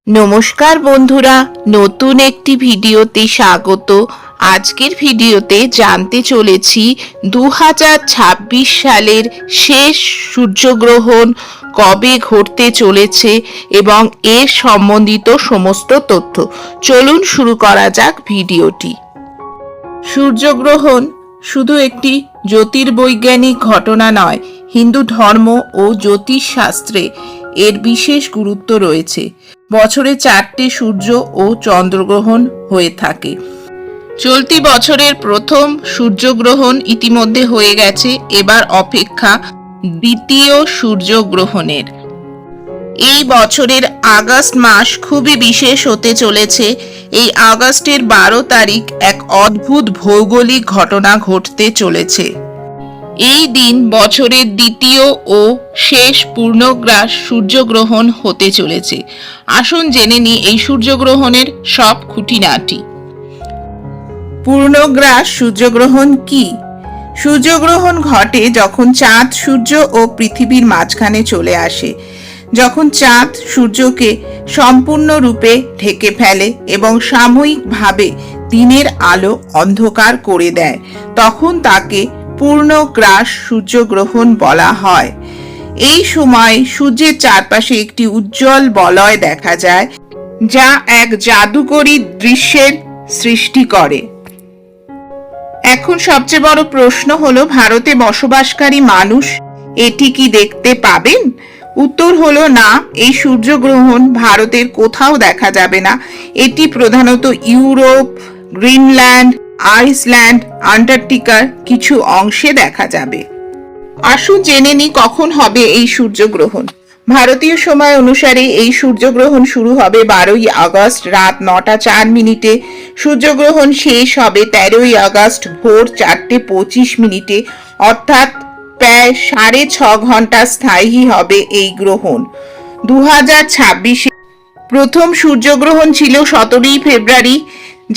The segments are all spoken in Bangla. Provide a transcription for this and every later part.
নমস্কার বন্ধুরা, নতুন একটি ভিডিওতে স্বাগত। আজকের ভিডিওতে জানতে চলেছি 2026 সালের শেষ সূর্যগ্রহণ কবে ঘটতে চলেছে এবং এর সম্বন্ধিত সমস্ত তথ্য। চলুন শুরু করা যাক ভিডিওটি। সূর্যগ্রহণ শুধু একটি জ্যোতির্বৈজ্ঞানিক ঘটনা নয়, হিন্দু ধর্ম ও জ্যোতিষশাস্ত্রে এর বিশেষ গুরুত্ব রয়েছে। বছরে 4টে সূর্য ও চন্দ্রগ্রহণ হয়ে থাকে। চলতি বছরের প্রথম সূর্যগ্রহণ ইতিমধ্যে হয়ে গেছে, এবার অপেক্ষা দ্বিতীয় সূর্যগ্রহণের। এই বছরের আগস্ট মাস খুবই বিশেষ হতে চলেছে। এই আগস্টের 12 তারিখ এক অদ্ভুত ভৌগোলিক ঘটনা ঘটতে চলেছে। এই দিন বছরের দ্বিতীয় ও শেষ পূর্ণগ্রাস সূর্যগ্রহণ হতে চলেছে। আসুন জেনে নিই এই সূর্যগ্রহণের সব খুঁটিনাটি। পূর্ণগ্রাস সূর্যগ্রহণ কি? সূর্যগ্রহণ ঘটে যখন চাঁদ সূর্য ও পৃথিবীর মাঝখানে চলে আসে। যখন চাঁদ সূর্যকে সম্পূর্ণরূপে ঢেকে ফেলে এবং সাময়িকভাবে দিনের আলো অন্ধকার করে দেয়, তখন তাকে পূর্ণগ্রাস সূর্যগ্রহণ বলা হয়। এই সময় সূর্যের চারপাশে একটি উজ্জ্বল বলয় দেখা যায়, যা এক জাদুকরী দৃশ্যের সৃষ্টি করে। এখন সবচেয়ে বড় প্রশ্ন হলো, ভারতে বসবাসকারী মানুষ এটি কি দেখতে পাবেন? উত্তর হলো না, এই সূর্যগ্রহণ ভারতের কোথাও দেখা যাবে না। এটি প্রধানত ইউরোপ, গ্রিনল্যান্ড, আইসল্যান্ড, আন্টার্কটিকার কিছু অংশে দেখা যাবে। আসুন জেনে নিই কখন হবে এই সূর্যগ্রহণ। ভারতীয় সময় অনুসারে এই সূর্যগ্রহণ শুরু হবে 12ই আগস্ট রাত 9টা 4 মিনিটে। সূর্যগ্রহণ শেষ হবে 13ই আগস্ট ভোর 4টে 25 মিনিটে, অর্থাৎ প্রায় 6.5 ঘন্টা স্থায়ী হবে এই গ্রহণ। 2026 প্রথম সূর্যগ্রহণ ছিল 17ই ফেব্রুয়ারি,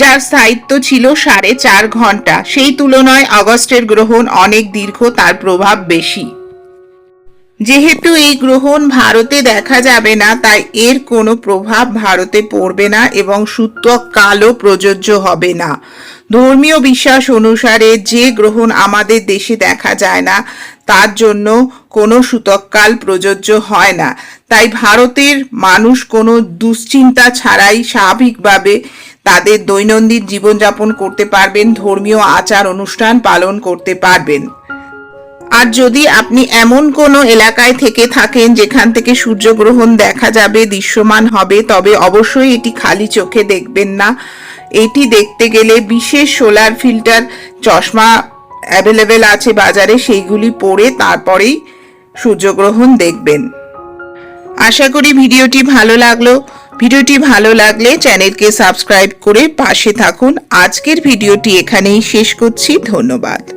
যার স্থায়িত্ব ছিল 4.5 ঘন্টা। সেই তুলনায় আগস্টের গ্রহণ অনেক দীর্ঘ, তার প্রভাব বেশি। যেহেতু এই গ্রহণ ভারতে দেখা যাবে না, তাই এর কোনো প্রভাব ভারতে পড়বে না এবং সূতককালও প্রযোজ্য হবে না। ধর্মীয় বিশ্বাস অনুসারে যে গ্রহণ আমাদের দেশে দেখা যায় না, তার জন্য কোনো সূতককাল প্রযোজ্য হয় না। তাই ভারতের মানুষ কোনো দুশ্চিন্তা ছাড়াই স্বাভাবিকভাবে তাদের দৈনন্দিন জীবনযাপন করতে পারবেন, ধর্মীয় আচার অনুষ্ঠান পালন করতে পারবেন। আর যদি আপনি এমন কোনো এলাকায় থেকে থাকেন যেখান থেকে সূর্যগ্রহণ দেখা যাবে, দৃশ্যমান হবে, তবে অবশ্যই এটি খালি চোখে দেখবেন না। এটি দেখতে গেলে বিশেষ সোলার ফিল্টার চশমা অ্যাভেলেবেল আছে বাজারে, সেইগুলি পরে তারপরেই সূর্যগ্রহণ দেখবেন। আশা করি ভিডিওটি ভালো লাগলো। ভিডিওটি ভালো লাগলে চ্যানেলকে সাবস্ক্রাইব করে পাশে থাকুন। আজকের ভিডিওটি এখানেই শেষ করছি। ধন্যবাদ।